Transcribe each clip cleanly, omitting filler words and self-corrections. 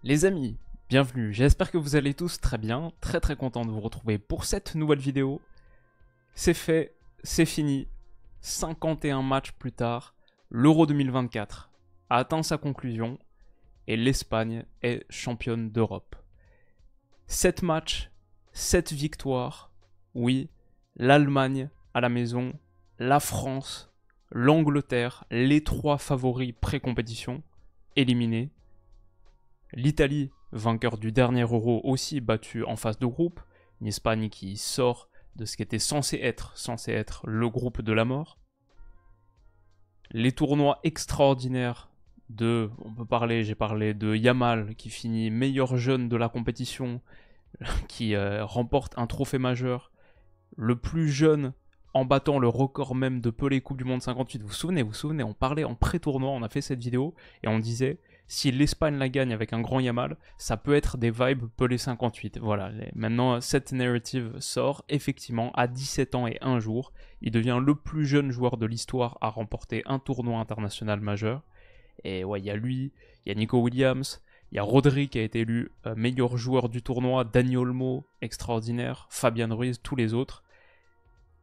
Les amis, bienvenue, j'espère que vous allez tous très bien, très content de vous retrouver pour cette nouvelle vidéo. C'est fait, c'est fini, 51 matchs plus tard, l'Euro 2024 a atteint sa conclusion et l'Espagne est championne d'Europe. 7 matchs, 7 victoires, oui, l'Allemagne à la maison, la France, l'Angleterre, les 3 favoris pré-compétition, éliminés. L'Italie, vainqueur du dernier Euro, aussi battue en phase de groupe. Une Espagne qui sort de ce qui était censé être le groupe de la mort. Les tournois extraordinaires j'ai parlé de Yamal qui finit meilleur jeune de la compétition, qui remporte un trophée majeur, le plus jeune en battant le record même de Pelé Coupe du Monde 58. Vous vous souvenez, on parlait en pré-tournoi, on a fait cette vidéo et on disait si l'Espagne la gagne avec un grand Yamal, ça peut être des vibes Pelé 58. Voilà, maintenant cette narrative sort, effectivement, à 17 ans et 1 jour, il devient le plus jeune joueur de l'histoire à remporter un tournoi international majeur. Et ouais, il y a lui, il y a Nico Williams, il y a Rodri qui a été élu meilleur joueur du tournoi, Dani Olmo, extraordinaire, Fabian Ruiz, tous les autres.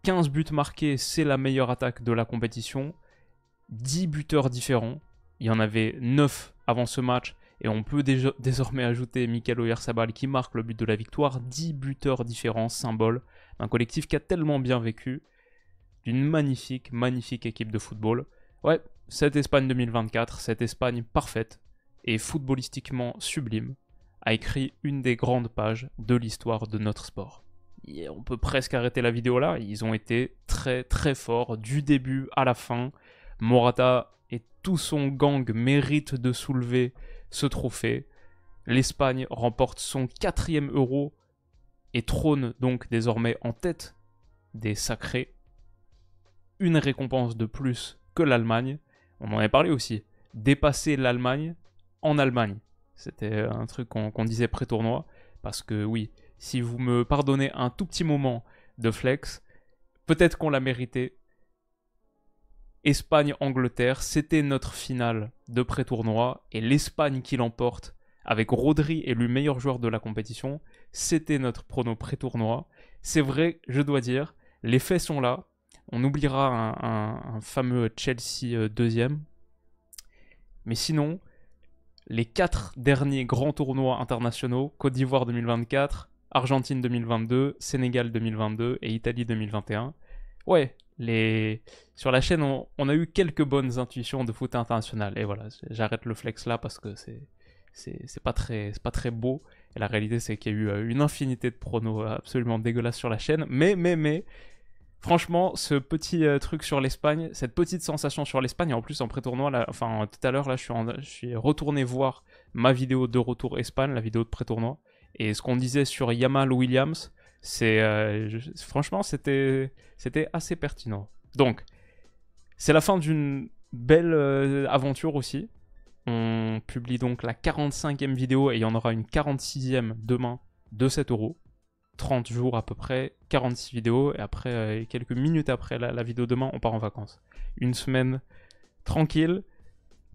15 buts marqués, c'est la meilleure attaque de la compétition. 10 buteurs différents. Il y en avait 9 avant ce match. Et on peut désormais ajouter Mikel Oyarzabal qui marque le but de la victoire. 10 buteurs différents, symbole d'un collectif qui a tellement bien vécu. D'une magnifique équipe de football. Ouais, cette Espagne 2024, cette Espagne parfaite et footballistiquement sublime, a écrit une des grandes pages de l'histoire de notre sport. Et on peut presque arrêter la vidéo là, ils ont été très forts du début à la fin. Morata et tout son gang méritent de soulever ce trophée. L'Espagne remporte son 4e Euro et trône donc désormais en tête des sacrés. Une récompense de plus que l'Allemagne. On en avait parlé aussi. Dépasser l'Allemagne en Allemagne. C'était un truc qu'on disait pré-tournoi. Parce que oui, si vous me pardonnez un tout petit moment de flex, peut-être qu'on l'a mérité. Espagne-Angleterre, c'était notre finale de pré-tournoi. Et l'Espagne qui l'emporte, avec Rodri élu meilleur joueur de la compétition, c'était notre prono pré-tournoi. C'est vrai, je dois dire, les faits sont là. On oubliera un fameux Chelsea deuxième. Mais sinon, les 4 derniers grands tournois internationaux, Côte d'Ivoire 2024, Argentine 2022, Sénégal 2022 et Italie 2021. Ouais, sur la chaîne, on a eu quelques bonnes intuitions de foot international. Et voilà, j'arrête le flex là parce que c'est pas très beau. Et la réalité, c'est qu'il y a eu une infinité de pronos absolument dégueulasses sur la chaîne. Mais franchement, ce petit truc sur l'Espagne, cette petite sensation sur l'Espagne, et en plus en pré-tournoi, tout à l'heure, là, je suis retourné voir ma vidéo de retour Espagne, la vidéo de pré-tournoi, et ce qu'on disait sur Yamal Williams, franchement, c'était assez pertinent. Donc, c'est la fin d'une belle aventure aussi. On publie donc la 45e vidéo, et il y en aura une 46e demain de 7 euros. 30 jours à peu près, 46 vidéos, et après, quelques minutes après la vidéo demain, on part en vacances. Une semaine tranquille.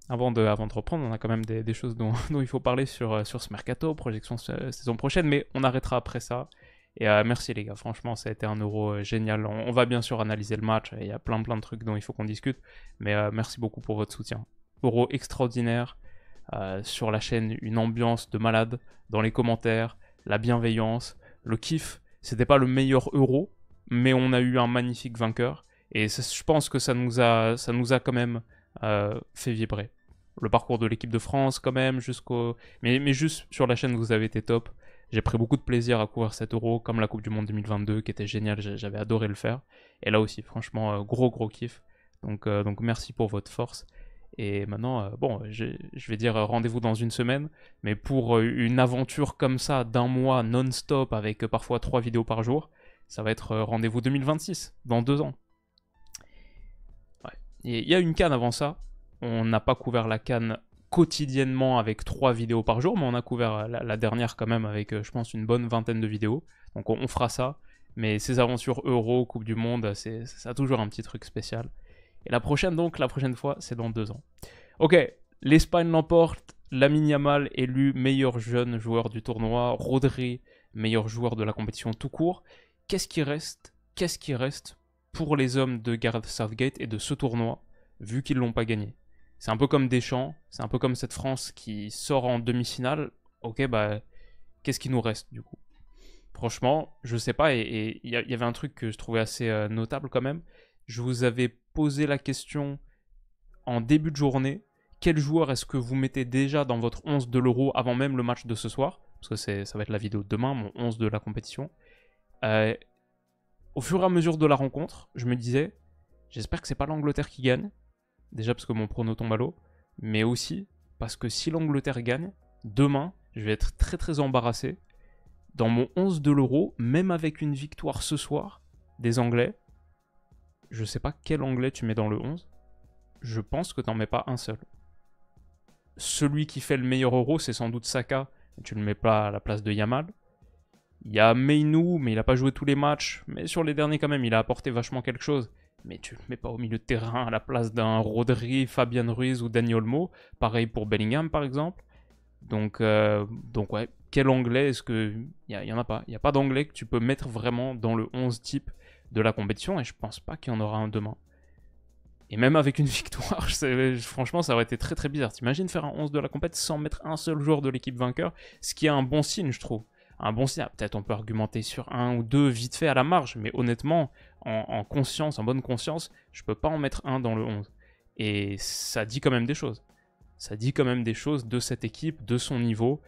Avant de reprendre, on a quand même des choses dont il faut parler sur ce mercato, projection saison prochaine, mais on arrêtera après ça. Et merci les gars, franchement, ça a été un Euro génial. On va bien sûr analyser le match, il y a plein de trucs dont il faut qu'on discute, mais merci beaucoup pour votre soutien. Euro extraordinaire, sur la chaîne, une ambiance de malade, dans les commentaires, la bienveillance, le kiff. C'était pas le meilleur Euro, mais on a eu un magnifique vainqueur, et je pense que ça nous a quand même fait vibrer. Le parcours de l'équipe de France quand même, mais juste sur la chaîne vous avez été top. J'ai pris beaucoup de plaisir à couvrir cet Euro, comme la Coupe du Monde 2022 qui était géniale, j'avais adoré le faire. Et là aussi, franchement, gros kiff. Donc merci pour votre force. Et maintenant, je vais dire rendez-vous dans une semaine, mais pour une aventure comme ça, d'un mois non-stop, avec parfois 3 vidéos par jour, ça va être rendez-vous 2026, dans 2 ans. Ouais. Il y a une CAN avant ça. On n'a pas couvert la CAN quotidiennement avec 3 vidéos par jour, mais on a couvert la dernière quand même avec, je pense, une bonne vingtaine de vidéos. Donc on fera ça. Mais ces aventures Euro, Coupe du Monde, ça a toujours un petit truc spécial. Et la prochaine fois, c'est dans 2 ans. Ok, l'Espagne l'emporte, Lamine Yamal élu meilleur jeune joueur du tournoi, Rodri meilleur joueur de la compétition tout court. Qu'est-ce qui reste pour les hommes de Gareth Southgate et de ce tournoi, vu qu'ils l'ont pas gagné? C'est un peu comme Deschamps, c'est un peu comme cette France qui sort en demi-finale. Ok, bah, qu'est-ce qui nous reste du coup? Franchement, je sais pas, et il y avait un truc que je trouvais assez notable quand même. Je vous avais posé la question en début de journée, quel joueur est-ce que vous mettez déjà dans votre 11 de l'Euro avant même le match de ce soir? Parce que ça va être la vidéo de demain, mon 11 de la compétition. Au fur et à mesure de la rencontre, je me disais, j'espère que c'est pas l'Angleterre qui gagne. Déjà parce que mon prono tombe à l'eau. Mais aussi parce que si l'Angleterre gagne, demain, je vais être très très embarrassé. Dans mon 11 de l'Euro, même avec une victoire ce soir des Anglais, je sais pas quel Anglais tu mets dans le 11. Je pense que t'en mets pas un seul. Celui qui fait le meilleur Euro, c'est sans doute Saka. Tu le mets pas à la place de Yamal. Il y a Mainoo, mais il a pas joué tous les matchs. Mais sur les derniers quand même, il a apporté vachement quelque chose. Mais tu le mets pas au milieu de terrain à la place d'un Rodri, Fabian Ruiz ou Dani Olmo. Pareil pour Bellingham par exemple. Donc ouais, quel Anglais est-ce que... Il y en a pas. Il n'y a pas d'Anglais que tu peux mettre vraiment dans le 11 type de la compétition. Et je pense pas qu'il y en aura un demain. Et même avec une victoire, franchement, ça aurait été très très bizarre. T'imagines faire un 11 de la compète sans mettre un seul joueur de l'équipe vainqueur, ce qui est un bon signe, je trouve. Un bon signe, peut-être on peut argumenter sur un ou deux vite fait à la marge, mais honnêtement, en conscience, en bonne conscience, je peux pas en mettre un dans le 11. Et ça dit quand même des choses. Ça dit quand même des choses de cette équipe, de son niveau,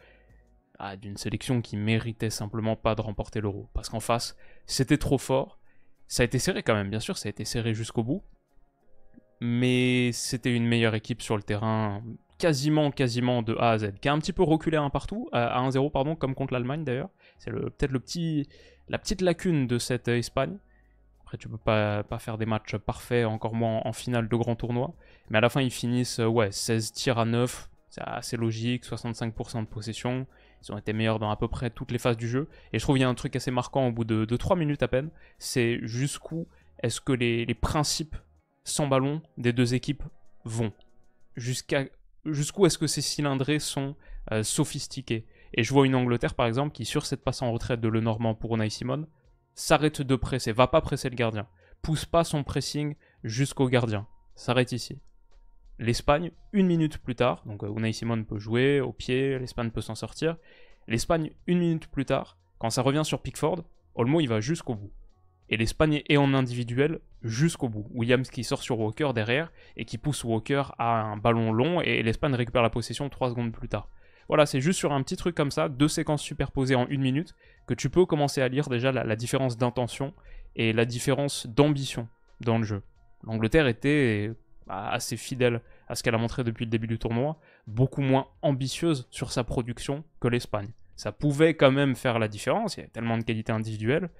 d'une sélection qui méritait simplement pas de remporter l'Euro. Parce qu'en face, c'était trop fort. Ça a été serré quand même, bien sûr, ça a été serré jusqu'au bout. Mais c'était une meilleure équipe sur le terrain, quasiment de A à Z, qui a un petit peu reculé à 1-0 pardon, comme contre l'Allemagne d'ailleurs. C'est peut-être la petite lacune de cette Espagne. Après, tu peux pas faire des matchs parfaits, encore moins en finale de grands tournois. Mais à la fin, ils finissent 16 tirs à 9, c'est assez logique, 65% de possession. Ils ont été meilleurs dans à peu près toutes les phases du jeu. Et je trouve qu'il y a un truc assez marquant au bout de 3 minutes à peine, c'est jusqu'où est-ce que les principes sans ballon des deux équipes vont. Jusqu'où est-ce que ces cylindrés sont sophistiqués. Et je vois une Angleterre, par exemple, qui, sur cette passe en retraite de Lenormand pour Unai Simon, s'arrête de presser, va pas presser le gardien, pousse pas son pressing jusqu'au gardien, s'arrête ici. L'Espagne, 1 minute plus tard, donc Unai Simon peut jouer au pied, l'Espagne peut s'en sortir. L'Espagne, 1 minute plus tard, quand ça revient sur Pickford, Olmo il va jusqu'au bout. Et l'Espagne est en individuel jusqu'au bout. Williams qui sort sur Walker derrière et qui pousse Walker à un ballon long et l'Espagne récupère la possession 3 secondes plus tard. Voilà, c'est juste sur un petit truc comme ça, 2 séquences superposées en 1 minute, que tu peux commencer à lire déjà la différence d'intention et la différence d'ambition dans le jeu. L'Angleterre était assez fidèle à ce qu'elle a montré depuis le début du tournoi, beaucoup moins ambitieuse sur sa production que l'Espagne. Ça pouvait quand même faire la différence, il y avait tellement de qualité individuelle,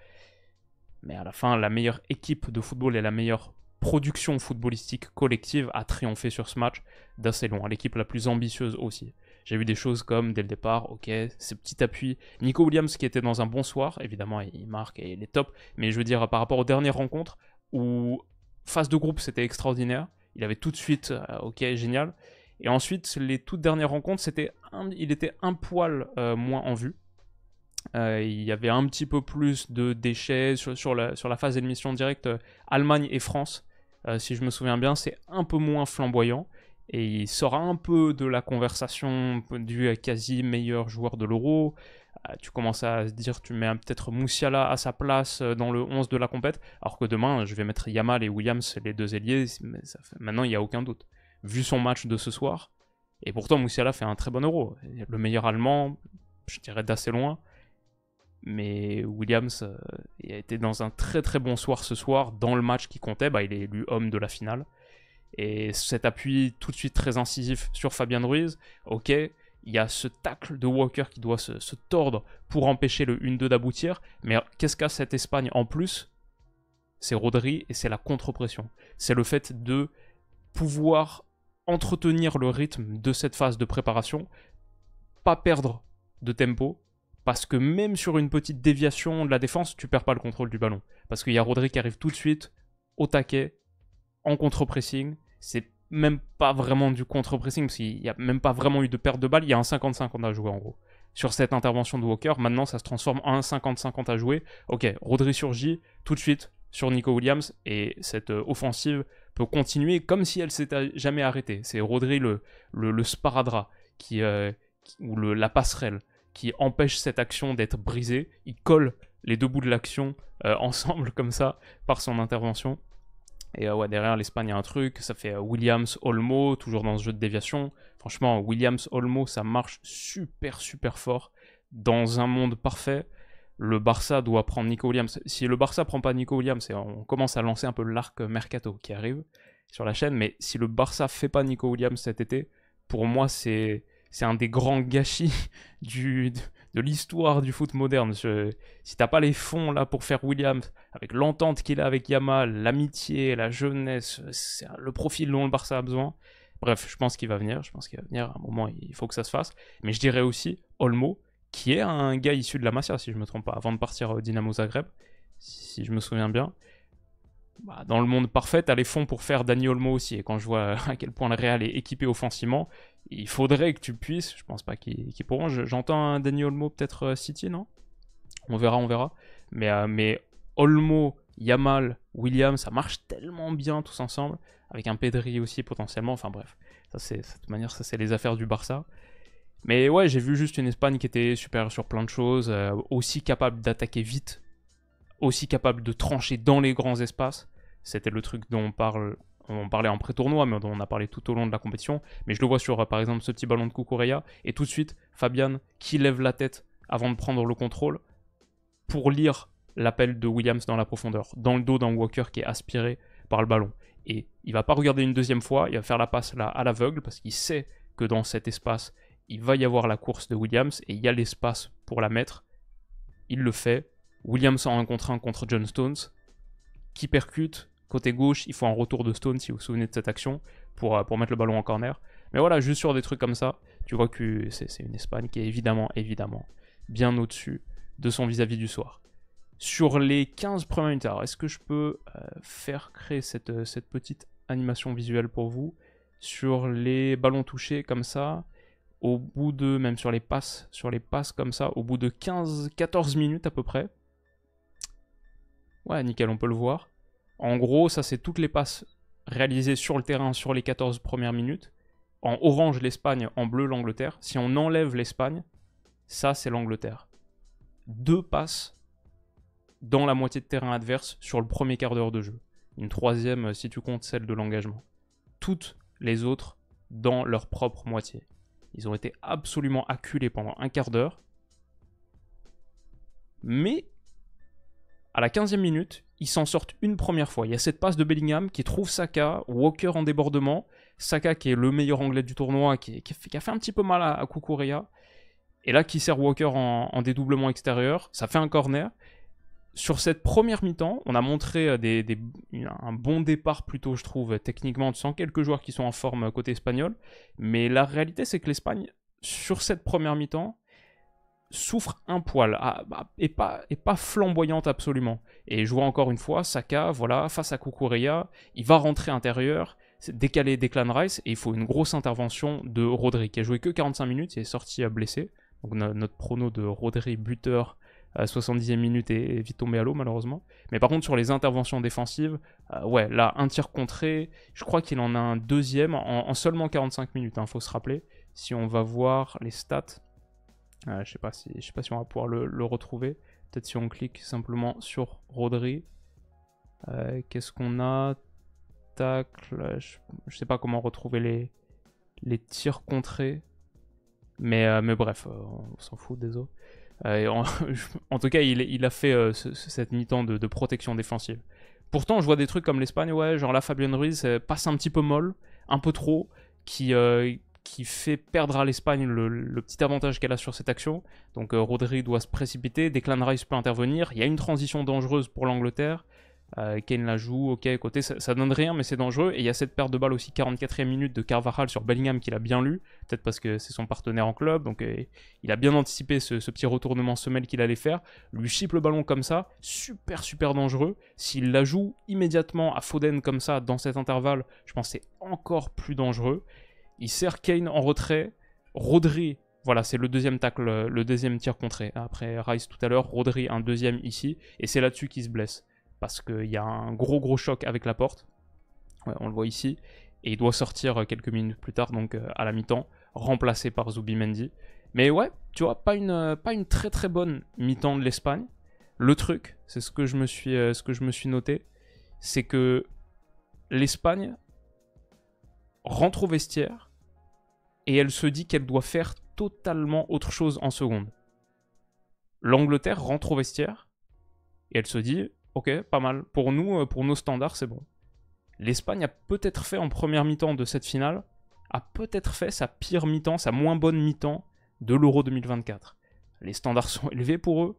mais à la fin, la meilleure équipe de football et la meilleure production footballistique collective a triomphé sur ce match d'assez loin. L'équipe la plus ambitieuse aussi. J'ai vu des choses comme, dès le départ, ok, ce petit appui. Nico Williams qui était dans un bon soir, évidemment, il marque et il est top. Mais je veux dire, par rapport aux dernières rencontres, où phase de groupe, c'était extraordinaire. Il avait tout de suite, ok, génial. Et ensuite, les toutes dernières rencontres, il était un poil moins en vue. Il y avait un petit peu plus de déchets sur la phase d'élimination directe Allemagne et France. Si je me souviens bien, c'est un peu moins flamboyant. Et il sort un peu de la conversation du quasi meilleur joueur de l'Euro. Tu commences à se dire, tu mets peut-être Musiala à sa place dans le 11 de la compète. Alors que demain, je vais mettre Yamal et Williams, les deux ailiers. Mais maintenant, il n'y a aucun doute. Vu son match de ce soir. Et pourtant, Musiala fait un très bon Euro. Le meilleur Allemand, je dirais d'assez loin. Mais Williams a été dans un très très bon soir ce soir. Dans le match qui comptait, il est élu homme de la finale. Et cet appui tout de suite très incisif sur Fabian Ruiz, ok, il y a ce tacle de Walker qui doit se tordre pour empêcher le 1-2 d'aboutir. Mais qu'est-ce qu'a cette Espagne en plus? C'est Rodri et c'est la contre-pression. C'est le fait de pouvoir entretenir le rythme de cette phase de préparation, pas perdre de tempo, parce que même sur une petite déviation de la défense, tu perds pas le contrôle du ballon. Parce qu'il y a Rodri qui arrive tout de suite, au taquet, en contre-pressing. C'est même pas vraiment du contre-pressing, parce qu'il n'y a même pas vraiment eu de perte de balle. Il y a un 50-50 à jouer en gros. Sur cette intervention de Walker, maintenant ça se transforme en un 50-50 à jouer. Ok, Rodri surgit tout de suite sur Nico Williams, et cette offensive peut continuer comme si elle s'était jamais arrêtée. C'est Rodri le sparadrap ou la passerelle qui empêche cette action d'être brisée. Il colle les deux bouts de l'action ensemble comme ça par son intervention. Et ouais, derrière l'Espagne, il y a un truc, ça fait Williams-Olmo, toujours dans ce jeu de déviation. Franchement, Williams-Olmo, ça marche super fort. Dans un monde parfait, le Barça doit prendre Nico Williams. Si le Barça prend pas Nico Williams, on commence à lancer un peu l'arc Mercato qui arrive sur la chaîne, mais si le Barça fait pas Nico Williams cet été, pour moi, c'est un des grands gâchis de l'histoire du foot moderne. Si t'as pas les fonds là pour faire Williams, avec l'entente qu'il a avec Yamal, l'amitié, la jeunesse, c'est le profil dont le Barça a besoin. Bref, je pense qu'il va venir. À un moment, il faut que ça se fasse. Mais je dirais aussi Olmo, qui est un gars issu de la Masia, si je me trompe pas, avant de partir au Dynamo Zagreb, si je me souviens bien. Bah, dans le monde parfait, t'as les fonds pour faire Dani Olmo aussi. Et quand je vois à quel point le Real est équipé offensivement, il faudrait que tu puisses. Je pense pas qu'ils pourront. J'entends un Dani Olmo peut-être City, non? On verra. Mais Olmo, Yamal, Williams, ça marche tellement bien tous ensemble. Avec un Pedri aussi potentiellement. Enfin bref, de toute manière, ça c'est les affaires du Barça. Mais ouais, j'ai vu juste une Espagne qui était supérieure sur plein de choses, aussi capable d'attaquer vite, aussi capable de trancher dans les grands espaces. C'était le truc dont on parlait en pré-tournoi, mais dont on a parlé tout au long de la compétition. Mais je le vois sur, par exemple, ce petit ballon de Cucurella, et tout de suite, Fabian qui lève la tête avant de prendre le contrôle pour lire l'appel de Williams dans la profondeur, dans le dos d'un Walker qui est aspiré par le ballon. Et il va pas regarder une deuxième fois, il va faire la passe là à l'aveugle, parce qu'il sait que dans cet espace, il va y avoir la course de Williams, et il y a l'espace pour la mettre. Il le fait. Williams en 1 contre 1 contre John Stones, qui percute. Côté gauche, il faut un retour de Stones, si vous vous souvenez de cette action, pour mettre le ballon en corner. Mais voilà, juste sur des trucs comme ça, tu vois que c'est une Espagne qui est évidemment bien au-dessus de son vis-à-vis du soir. Sur les 15 premières minutes, alors est-ce que je peux faire créer cette petite animation visuelle pour vous sur les ballons touchés comme ça, au bout de, même sur les passes comme ça, au bout de 14 minutes à peu près. Ouais, nickel, on peut le voir. En gros, ça c'est toutes les passes réalisées sur le terrain sur les 14 premières minutes. En orange, l'Espagne, en bleu, l'Angleterre. Si on enlève l'Espagne, ça c'est l'Angleterre. 2 passes dans la moitié de terrain adverse sur le premier quart d'heure de jeu. Une troisième si tu comptes celle de l'engagement. Toutes les autres dans leur propre moitié. Ils ont été absolument acculés pendant un quart d'heure. Mais à la 15e minute, ils s'en sortent une première fois. Il y a cette passe de Bellingham qui trouve Saka, Walker en débordement. Saka qui est le meilleur anglais du tournoi, qui a fait un petit peu mal à Cucurella. Et là, qui sert Walker en dédoublement extérieur. Ça fait un corner. Sur cette première mi-temps, on a montré un bon départ plutôt, je trouve, techniquement. Tu sens quelques joueurs qui sont en forme côté espagnol. Mais la réalité, c'est que l'Espagne, sur cette première mi-temps, souffre un poil, et pas flamboyante absolument. Et je vois encore une fois, Saka, voilà, face à Cucurella, il va rentrer intérieur, décaler Declan Rice, et il faut une grosse intervention de Rodri, qui a joué que 45 minutes, il est sorti blessé. Donc notre prono de Rodri buteur à 70e minute est vite tombé à l'eau malheureusement. Mais par contre sur les interventions défensives, ouais, là un tir contré, je crois qu'il en a un deuxième en seulement 45 minutes, hein, faut se rappeler. Si on va voir les stats, je sais pas si on va pouvoir le retrouver. Peut-être si on clique simplement sur Rodri. Qu'est-ce qu'on a? Tacle. Je sais pas comment retrouver les tirs contrés. Mais bref, on s'en fout, désolé. En tout cas, il a fait cette mi-temps de protection défensive. Pourtant, je vois des trucs comme l'Espagne, ouais, genre là, Fabian Ruiz passe un petit peu molle, un peu trop, qui fait perdre à l'Espagne le petit avantage qu'elle a sur cette action. Donc Rodri doit se précipiter, Declan Rice peut intervenir, il y a une transition dangereuse pour l'Angleterre. Kane la joue, ok, côté, ça donne rien, mais c'est dangereux. Et il y a cette perte de balle aussi, 44e minute de Carvajal sur Bellingham qu'il a bien lu, peut-être parce que c'est son partenaire en club, donc il a bien anticipé ce petit retournement semelle qu'il allait faire. Lui chip le ballon comme ça, super super dangereux. S'il la joue immédiatement à Foden comme ça, dans cet intervalle, je pense que c'est encore plus dangereux. Il sert Kane en retrait, Rodri, voilà, c'est le deuxième tacle, le deuxième tir contré. Après Rice tout à l'heure, Rodri un deuxième ici, et c'est là-dessus qu'il se blesse. Parce qu'il y a un gros choc avec la porte. Ouais, on le voit ici. Et il doit sortir quelques minutes plus tard, donc à la mi-temps, remplacé par Zubimendi. Mais ouais, tu vois, pas une très bonne mi-temps de l'Espagne. Le truc, c'est ce que je me suis noté, c'est que l'Espagne rentre au vestiaire et elle se dit qu'elle doit faire totalement autre chose en seconde. L'Angleterre rentre au vestiaire et elle se dit... Ok, pas mal. Pour nous, pour nos standards, c'est bon. L'Espagne a peut-être fait en première mi-temps de cette finale, a peut-être fait sa pire mi-temps, sa moins bonne mi-temps de l'Euro 2024. Les standards sont élevés pour eux,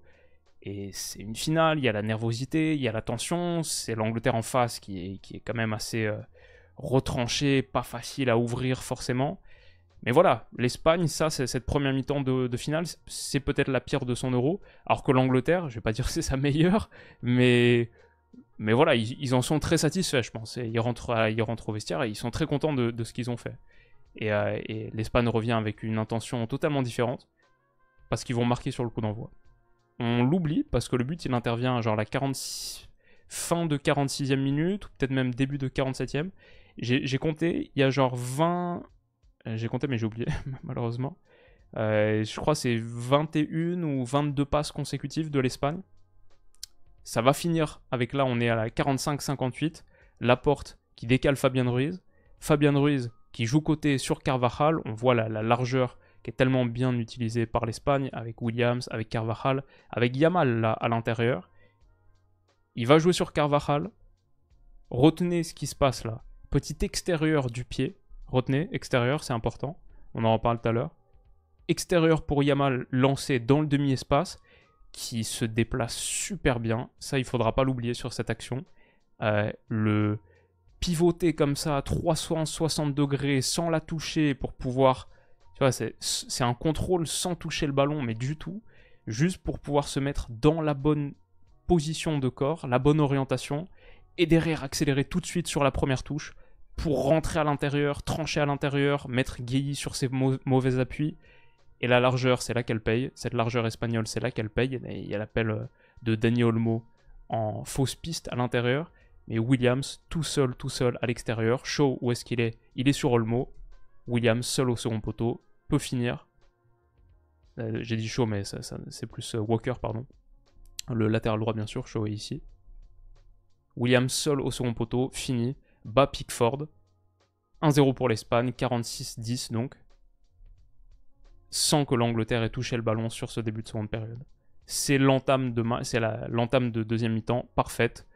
et c'est une finale, il y a la nervosité, il y a la tension, c'est l'Angleterre en face qui est quand même assez retranchée, pas facile à ouvrir forcément. Mais voilà, l'Espagne, ça, c'est cette première mi-temps de finale, c'est peut-être la pire de son Euro, alors que l'Angleterre, je vais pas dire que c'est sa meilleure, mais voilà, ils en sont très satisfaits, je pense. Et ils rentrent au vestiaire et ils sont très contents de ce qu'ils ont fait. Et l'Espagne revient avec une intention totalement différente, parce qu'ils vont marquer sur le coup d'envoi. On l'oublie, parce que le but, il intervient à genre la fin de 46e minute, ou peut-être même début de 47e. J'ai compté, il y a genre 20... J'ai compté, mais j'ai oublié, malheureusement. Je crois que c'est 21 ou 22 passes consécutives de l'Espagne. Ça va finir avec, là, on est à la 45-58. Laporte qui décale Fabian Ruiz. Fabian Ruiz qui joue côté sur Carvajal. On voit la largeur qui est tellement bien utilisée par l'Espagne, avec Williams, avec Carvajal, avec Yamal là, à l'intérieur. Il va jouer sur Carvajal. Retenez ce qui se passe là. Petit extérieur du pied. Retenez, extérieur, c'est important. On en reparle tout à l'heure. Extérieur pour Yamal lancé dans le demi-espace, qui se déplace super bien. Ça, il ne faudra pas l'oublier sur cette action. Le pivoter comme ça à 360 degrés sans la toucher pour pouvoir... Tu vois, c'est un contrôle sans toucher le ballon, mais du tout. Juste pour pouvoir se mettre dans la bonne position de corps, la bonne orientation, et derrière accélérer tout de suite sur la première touche pour rentrer à l'intérieur, trancher à l'intérieur, mettre Gueye sur ses mauvais appuis. Et la largeur, c'est là qu'elle paye. Cette largeur espagnole, c'est là qu'elle paye. Il y a l'appel de Dani Olmo en fausse piste à l'intérieur. Mais Williams, tout seul à l'extérieur. Shaw, où est-ce qu'il est? Il est sur Olmo. Williams, seul au second poteau, peut finir. J'ai dit Shaw, mais c'est plus Walker, pardon. Le latéral droit, bien sûr. Shaw est ici. Williams, seul au second poteau, fini. Bat Pickford. 1-0 pour l'Espagne, 46-10 donc. Sans que l'Angleterre ait touché le ballon sur ce début de seconde période. C'est l'entame de deuxième mi-temps parfaite.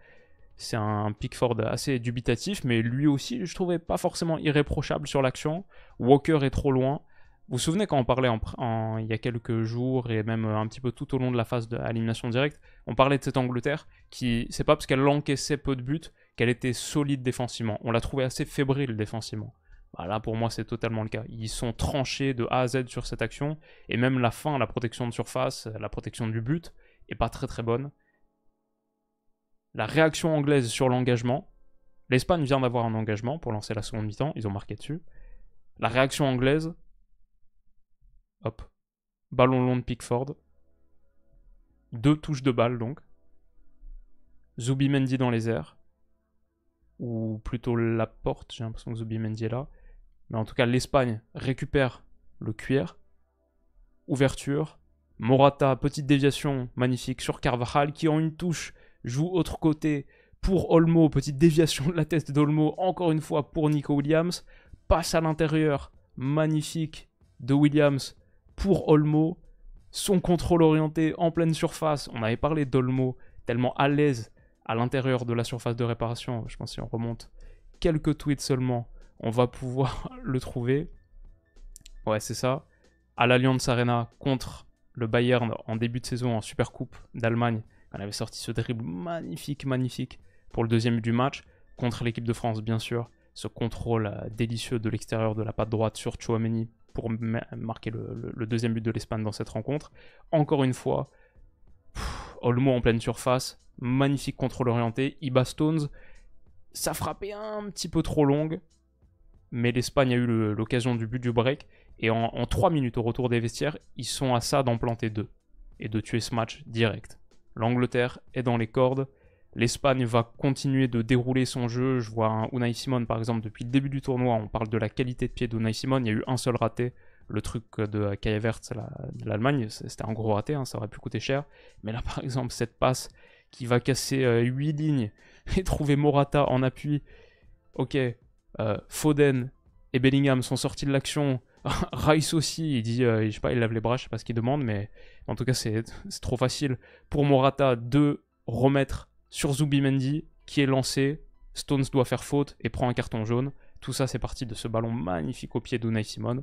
C'est un Pickford assez dubitatif, mais lui aussi, je trouvais pas forcément irréprochable sur l'action. Walker est trop loin. Vous vous souvenez quand on parlait il y a quelques jours, et même un petit peu tout au long de la phase d'élimination directe, on parlait de cette Angleterre qui, c'est pas parce qu'elle encaissait peu de buts qu'elle était solide défensivement. On l'a trouvé assez fébrile défensivement. Bah là, pour moi, c'est totalement le cas. Ils sont tranchés de A à Z sur cette action, et même la fin, la protection de surface, la protection du but, est pas très bonne. La réaction anglaise sur l'engagement. L'Espagne vient d'avoir un engagement pour lancer la seconde mi-temps, ils ont marqué dessus. La réaction anglaise, hop, ballon long de Pickford. 2 touches de balle donc. Zubimendi dans les airs. Ou plutôt Laporte, j'ai l'impression que Zubimendi est là. Mais en tout cas, l'Espagne récupère le cuir. Ouverture. Morata, petite déviation magnifique sur Carvajal qui en une touche joue autre côté pour Olmo. Petite déviation de la tête d'Olmo, encore une fois pour Nico Williams. Passe à l'intérieur, magnifique de Williams pour Olmo. Son contrôle orienté en pleine surface. On avait parlé d'Olmo tellement à l'aise à l'intérieur de la surface de réparation. Je pense que si on remonte quelques tweets seulement, on va pouvoir le trouver. Ouais, c'est ça. À l'Allianz Arena contre le Bayern en début de saison en Supercoupe d'Allemagne. On avait sorti ce dribble magnifique pour le deuxième but du match, contre l'équipe de France bien sûr, ce contrôle délicieux de l'extérieur de la patte droite sur Tchouaméni pour marquer le deuxième but de l'Espagne dans cette rencontre. Encore une fois, Olmo en pleine surface, magnifique contrôle orienté, il bat Stones, ça frappait un petit peu trop longue, mais l'Espagne a eu l'occasion du but du break, et en 3 minutes au retour des vestiaires, ils sont à ça d'en planter 2, et de tuer ce match direct. L'Angleterre est dans les cordes, l'Espagne va continuer de dérouler son jeu. Je vois un Unai Simon par exemple, depuis le début du tournoi, on parle de la qualité de pied d'Unai Simon, il y a eu un seul raté, le truc de Kai Havertz de l'Allemagne, c'était un gros raté, ça aurait pu coûter cher, mais là par exemple cette passe qui va casser 8 lignes et trouver Morata en appui, ok, Foden et Bellingham sont sortis de l'action, Rice aussi, il dit, je sais pas, il lave les bras, je sais pas ce qu'il demande, mais en tout cas c'est trop facile pour Morata de remettre sur Zubimendi qui est lancé, Stones doit faire faute et prend un carton jaune. Tout ça c'est parti de ce ballon magnifique au pied d'Unai Simon.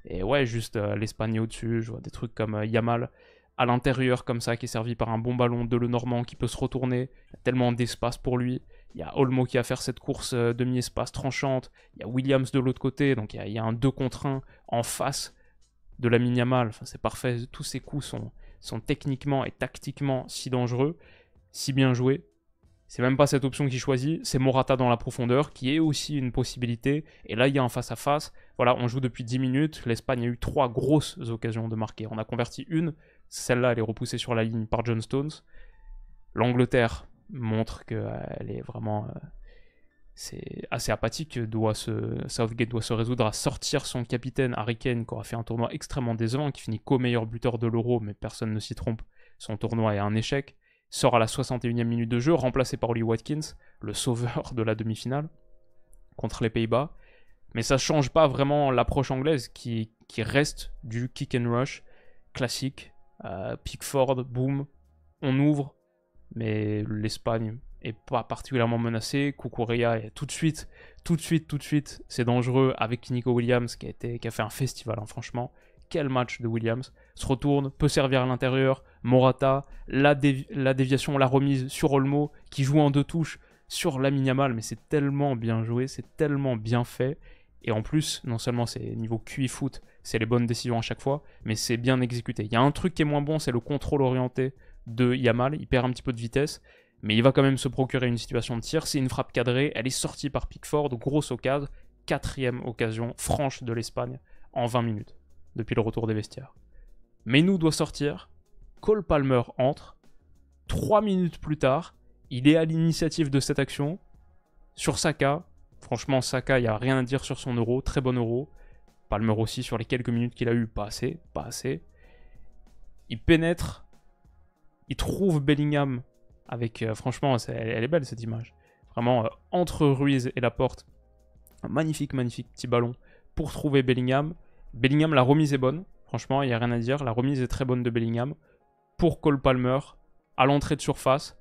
Et ouais, juste l'Espagne au-dessus, je vois des trucs comme Yamal à l'intérieur comme ça qui est servi par un bon ballon de Lenormand qui peut se retourner, il y a tellement d'espace pour lui. Il y a Olmo qui va faire cette course demi-espace tranchante, il y a Williams de l'autre côté, donc il y a un 2 contre 1 en face de Lamine Yamal. Enfin, c'est parfait, tous ces coups sont techniquement et tactiquement si dangereux, si bien joués. C'est même pas cette option qu'il choisit, c'est Morata dans la profondeur qui est aussi une possibilité. Et là, il y a un face-à-face. Voilà, on joue depuis 10 minutes. L'Espagne a eu 3 grosses occasions de marquer. On a converti une. Celle-là, elle est repoussée sur la ligne par John Stones. L'Angleterre montre qu'elle est vraiment... c'est assez apathique. Southgate doit se résoudre à sortir son capitaine Harry Kane, qui aura fait un tournoi extrêmement décevant, qui finit co-meilleur buteur de l'Euro, mais personne ne s'y trompe. Son tournoi est un échec. Sort à la 61e minute de jeu, remplacé par Oli Watkins, le sauveur de la demi-finale, contre les Pays-Bas. Mais ça ne change pas vraiment l'approche anglaise qui reste du kick and rush classique. Pickford, boum, on ouvre, mais l'Espagne est pas particulièrement menacée. Cucurella est tout de suite, c'est dangereux avec Nico Williams qui a fait un festival, hein, franchement. Quel match de Williams, se retourne, peut servir à l'intérieur, Morata, la déviation, la remise sur Olmo, qui joue en 2 touches sur Lamine Yamal, mais c'est tellement bien joué, c'est tellement bien fait, et en plus, non seulement c'est niveau QI foot, c'est les bonnes décisions à chaque fois, mais c'est bien exécuté. Il y a un truc qui est moins bon, c'est le contrôle orienté de Yamal, il perd un petit peu de vitesse, mais il va quand même se procurer une situation de tir, c'est une frappe cadrée, elle est sortie par Pickford, grosse occasion, 4e occasion franche de l'Espagne en 20 minutes. Depuis le retour des vestiaires. Menu doit sortir, Cole Palmer entre, 3 minutes plus tard, il est à l'initiative de cette action, sur Saka, franchement Saka, il n'y a rien à dire sur son euro, très bon euro, Palmer aussi sur les quelques minutes qu'il a eu, pas assez, il pénètre, il trouve Bellingham, avec, franchement, elle est belle cette image, vraiment, entre Ruiz et Laporte, un magnifique petit ballon pour trouver Bellingham. Bellingham, la remise est bonne. Franchement, il n'y a rien à dire. La remise est très bonne de Bellingham. Pour Cole Palmer, à l'entrée de surface,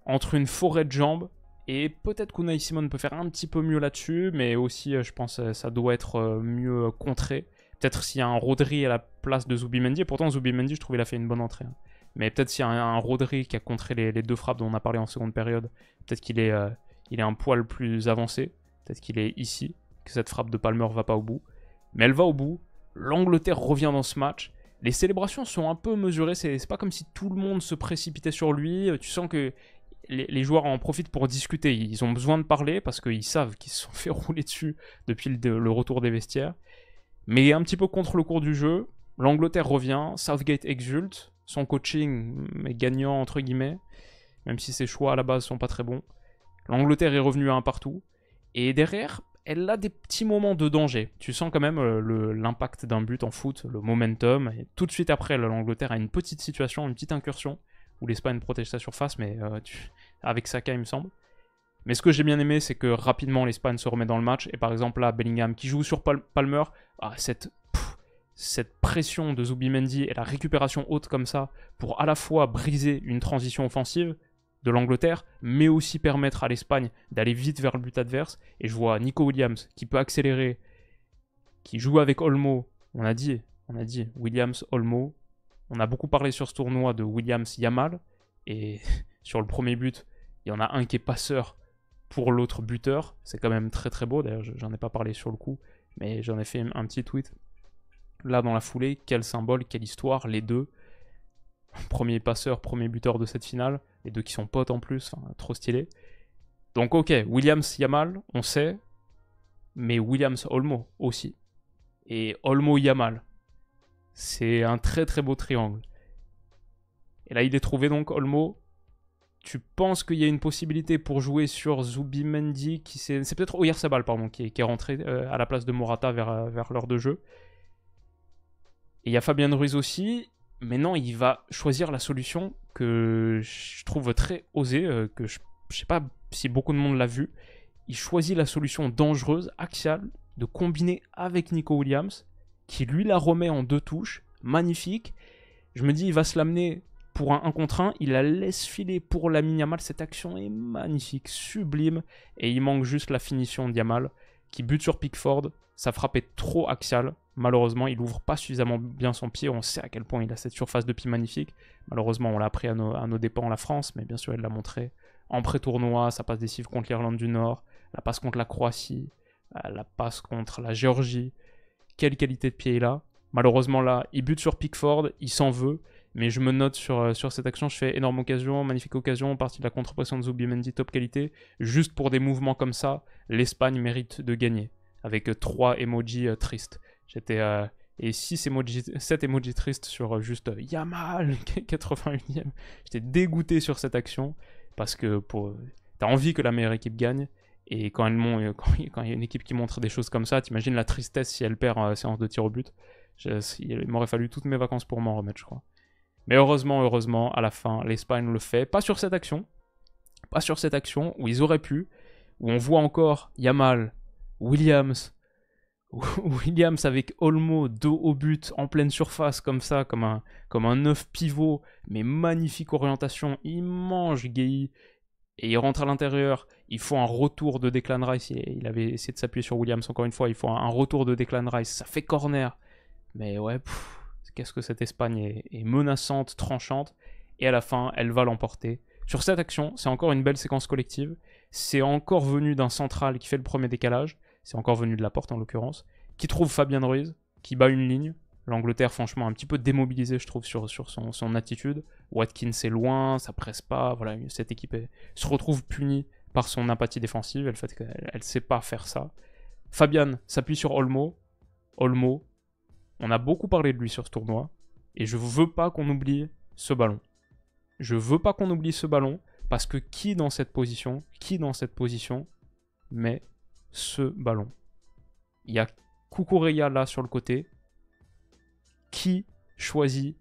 entre une forêt de jambes. Et peut-être qu'Unai Simon peut faire un petit peu mieux là-dessus. Mais aussi, je pense que ça doit être mieux contré. Peut-être s'il y a un Rodri à la place de Zubimendi. Et pourtant, Zubimendi, je trouve qu'il a fait une bonne entrée. Hein. Mais peut-être s'il y a un Rodri qui a contré les 2 frappes dont on a parlé en seconde période. Peut-être qu'il est un poil plus avancé. Peut-être qu'il est ici. Que cette frappe de Palmer ne va pas au bout. Mais elle va au bout, l'Angleterre revient dans ce match, les célébrations sont un peu mesurées, c'est pas comme si tout le monde se précipitait sur lui, tu sens que les joueurs en profitent pour discuter, ils ont besoin de parler parce qu'ils savent qu'ils se sont fait rouler dessus depuis le retour des vestiaires. Mais un petit peu contre le cours du jeu, l'Angleterre revient, Southgate exulte, son coaching est gagnant entre guillemets, même si ses choix à la base sont pas très bons. L'Angleterre est revenue à un partout, et derrière... elle a des petits moments de danger. Tu sens quand même l'impact d'un but en foot, le momentum. Et tout de suite après, l'Angleterre a une petite situation, une petite incursion, où l'Espagne protège sa surface, mais avec Saka, il me semble. Mais ce que j'ai bien aimé, c'est que rapidement, l'Espagne se remet dans le match. Et par exemple, là, Bellingham qui joue sur Palmer, cette pression de Zubimendi et la récupération haute comme ça, pour à la fois briser une transition offensive, de l'Angleterre, mais aussi permettre à l'Espagne d'aller vite vers le but adverse. Et je vois Nico Williams qui peut accélérer, qui joue avec Olmo. On a dit Williams, Olmo. On a beaucoup parlé sur ce tournoi de Williams-Yamal. Et sur le premier but, Il y en a un qui est passeur pour l'autre buteur. C'est quand même très très beau. D'ailleurs, j'en ai pas parlé sur le coup, mais j'en ai fait un petit tweet. Là, dans la foulée, quel symbole, quelle histoire, les deux. Premier passeur, premier buteur de cette finale. Les deux qui sont potes en plus, enfin, trop stylé. Donc ok, Williams-Yamal, on sait, mais Williams-Olmo aussi. Et Olmo-Yamal. C'est un très très beau triangle. Et là, il est trouvé donc, Olmo. Tu penses qu'il y a une possibilité pour jouer sur Zubimendi, c'est peut-être Oyarzabal, pardon, qui est rentré à la place de Morata vers l'heure de jeu. Et il y a Fabien Ruiz aussi, mais non, il va choisir la solution que je trouve très osée, que je sais pas si beaucoup de monde l'a vu. Il choisit la solution dangereuse, axiale, de combiner avec Nico Williams, qui lui la remet en 2 touches, magnifique. Je me dis, il va se l'amener pour un 1 contre 1, il la laisse filer pour Lamine Yamal. Cette action est magnifique, sublime, et il manque juste la finition de Yamal, qui bute sur Pickford. Sa frappe est trop axiale. Malheureusement, il ouvre pas suffisamment bien son pied. On sait à quel point il a cette surface de pied magnifique. Malheureusement, on l'a appris à nos dépens la France, mais bien sûr, il l'a montré en pré-tournoi. Sa passe décisive contre l'Irlande du Nord, la passe contre la Croatie, la passe contre la Géorgie. Quelle qualité de pied il a. Malheureusement, là, il bute sur Pickford, il s'en veut. Mais je me note sur cette action, je fais énorme occasion, magnifique occasion, partie de la contre-pression de Zubimendi, top qualité. Juste pour des mouvements comme ça, l'Espagne mérite de gagner. Avec 3 emojis tristes. Et 7 emojis tristes sur juste Yamal, 81ème. J'étais dégoûté sur cette action, parce que t'as envie que la meilleure équipe gagne. Et quand il y a une équipe qui montre des choses comme ça, t'imagines la tristesse si elle perd en séance de tir au but. Il m'aurait fallu toutes mes vacances pour m'en remettre, je crois. Mais heureusement, à la fin, l'Espagne le fait. Pas sur cette action où ils auraient pu, où on voit encore Yamal, Williams avec Olmo, dos au but, en pleine surface, comme ça, comme un 9 pivot, mais magnifique orientation. Il mange Gueye, et il rentre à l'intérieur. Il faut un retour de Declan Rice. Il avait essayé de s'appuyer sur Williams encore une fois. Il faut un retour de Declan Rice. Ça fait corner. Mais ouais, qu'est-ce que cette Espagne est menaçante, tranchante. Et à la fin, elle va l'emporter. Sur cette action, c'est encore une belle séquence collective. C'est encore venu d'un central qui fait le premier décalage. C'est encore venu de la porte en l'occurrence. Qui trouve Fabien Ruiz, qui bat une ligne. L'Angleterre, franchement, un petit peu démobilisée, je trouve, sur son attitude. Watkins est loin, ça presse pas. Voilà, cette équipe se retrouve punie par son apathie défensive, le fait qu'elle sait pas faire ça. Fabian s'appuie sur Olmo. Olmo, on a beaucoup parlé de lui sur ce tournoi, et je veux pas qu'on oublie ce ballon. Je veux pas qu'on oublie ce ballon, parce que qui dans cette position met ce ballon? Il y a Cucurella là sur le côté. Qui choisit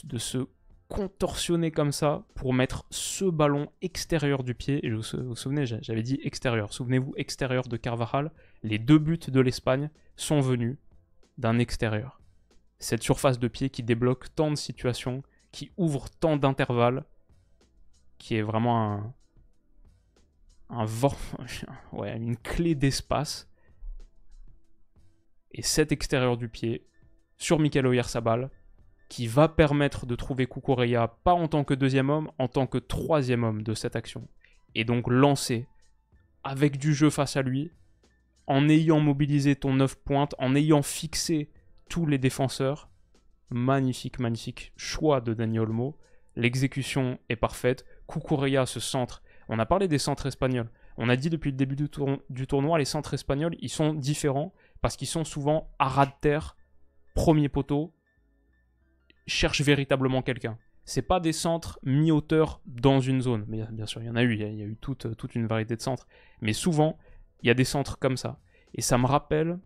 de se contorsionner comme ça pour mettre ce ballon extérieur du pied? Et vous vous souvenez, j'avais dit extérieur. Souvenez-vous, extérieur de Carvajal. Les 2 buts de l'Espagne sont venus d'un extérieur. Cette surface de pied qui débloque tant de situations, qui ouvre tant d'intervalles, qui est vraiment une clé d'espace. Et cet extérieur du pied sur Mikel Oyarzabal, qui va permettre de trouver Cucurella pas en tant que 2e homme, en tant que 3e homme de cette action. Et donc lancer avec du jeu face à lui, en ayant mobilisé ton 9 pointes, en ayant fixé tous les défenseurs. Magnifique choix de Dani Olmo. L'exécution est parfaite. Cucurella se centre. On a parlé des centres espagnols. On a dit depuis le début du tournoi, les centres espagnols, ils sont différents parce qu'ils sont souvent à ras de terre, premier poteau, cherchent véritablement quelqu'un. C'est pas des centres mi-hauteur dans une zone. Mais bien sûr, il y en a eu. Il y a eu toute une variété de centres. Mais souvent, il y a des centres comme ça. Et ça me rappelle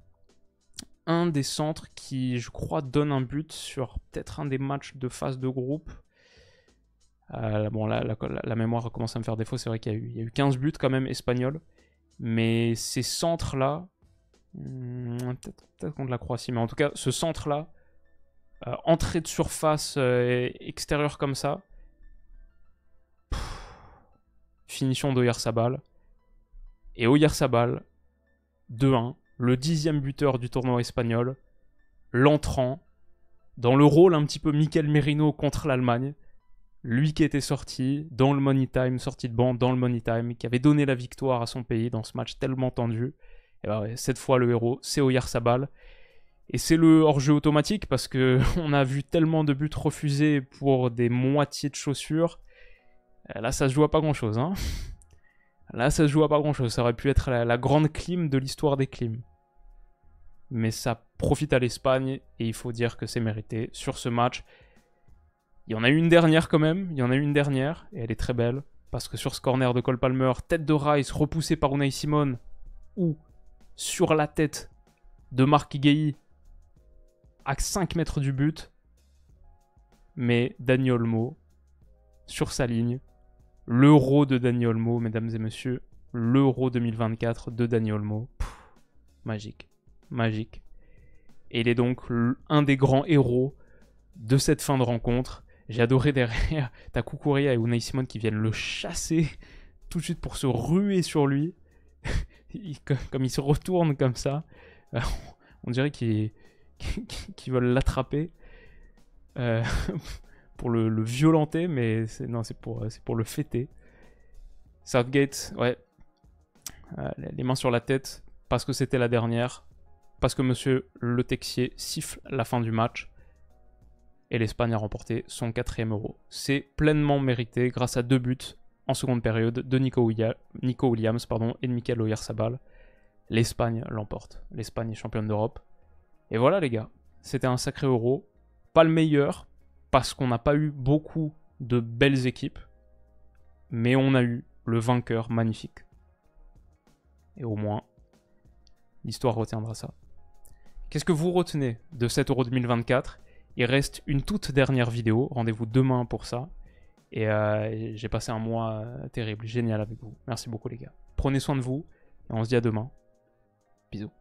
un des centres qui, je crois, donne un but sur peut-être un des matchs de phase de groupe. Bon, là, la mémoire commence à me faire défaut. C'est vrai qu'il y a eu 15 buts quand même espagnols. Mais ces centres-là, peut-être contre la Croatie, mais en tout cas, ce centre-là, entrée de surface extérieure comme ça, finition d'Oyarzabal. Et Oyarzabal, 2-1, le 10e buteur du tournoi espagnol, l'entrant, dans le rôle un petit peu Mikel Merino contre l'Allemagne, Lui qui était sorti dans le money time, sorti de banc dans le money time, qui avait donné la victoire à son pays dans ce match tellement tendu. Et bah ouais, cette fois, le héros, c'est Oyarzabal. Et c'est le hors-jeu automatique parce que on a vu tellement de buts refusés pour des moitiés de chaussures. Là, ça se joue à pas grand-chose. Hein. Là, ça se joue à pas grand-chose. Ça aurait pu être la grande clim de l'histoire des clims. Mais ça profite à l'Espagne et il faut dire que c'est mérité. Sur ce match, il y en a eu une dernière quand même. Il y en a eu une dernière et elle est très belle. Parce que sur ce corner de Cole Palmer, tête de Rice repoussée par Unai Simon, ou sur la tête de Marc Guéhi, à 5 mètres du but, mais Dani Olmo, sur sa ligne, l'Euro de Dani Olmo, mesdames et messieurs, l'Euro 2024 de Dani Olmo, magique, magique. Et il est donc un des grands héros de cette fin de rencontre. J'ai adoré derrière, t'as Cucurella et Unai Simon qui viennent le chasser tout de suite pour se ruer sur lui. Comme il se retourne comme ça, on dirait qu'ils veulent l'attraper pour le violenter, mais c'est pour le fêter. Southgate, ouais, les mains sur la tête, parce que c'était la dernière, parce que monsieur Le Texier siffle la fin du match, et l'Espagne a remporté son 4e Euro. C'est pleinement mérité grâce à 2 buts en seconde période de Nico Williams et de Mikel Oyarzabal. L'Espagne l'emporte. L'Espagne est championne d'Europe. Et voilà les gars, c'était un sacré Euro. Pas le meilleur, parce qu'on n'a pas eu beaucoup de belles équipes, mais on a eu le vainqueur magnifique. Et au moins, l'histoire retiendra ça. Qu'est-ce que vous retenez de cet Euro 2024 ? Il reste une toute dernière vidéo, rendez-vous demain pour ça. Et j'ai passé un mois terrible, génial avec vous. Merci beaucoup les gars. Prenez soin de vous, et on se dit à demain. Bisous.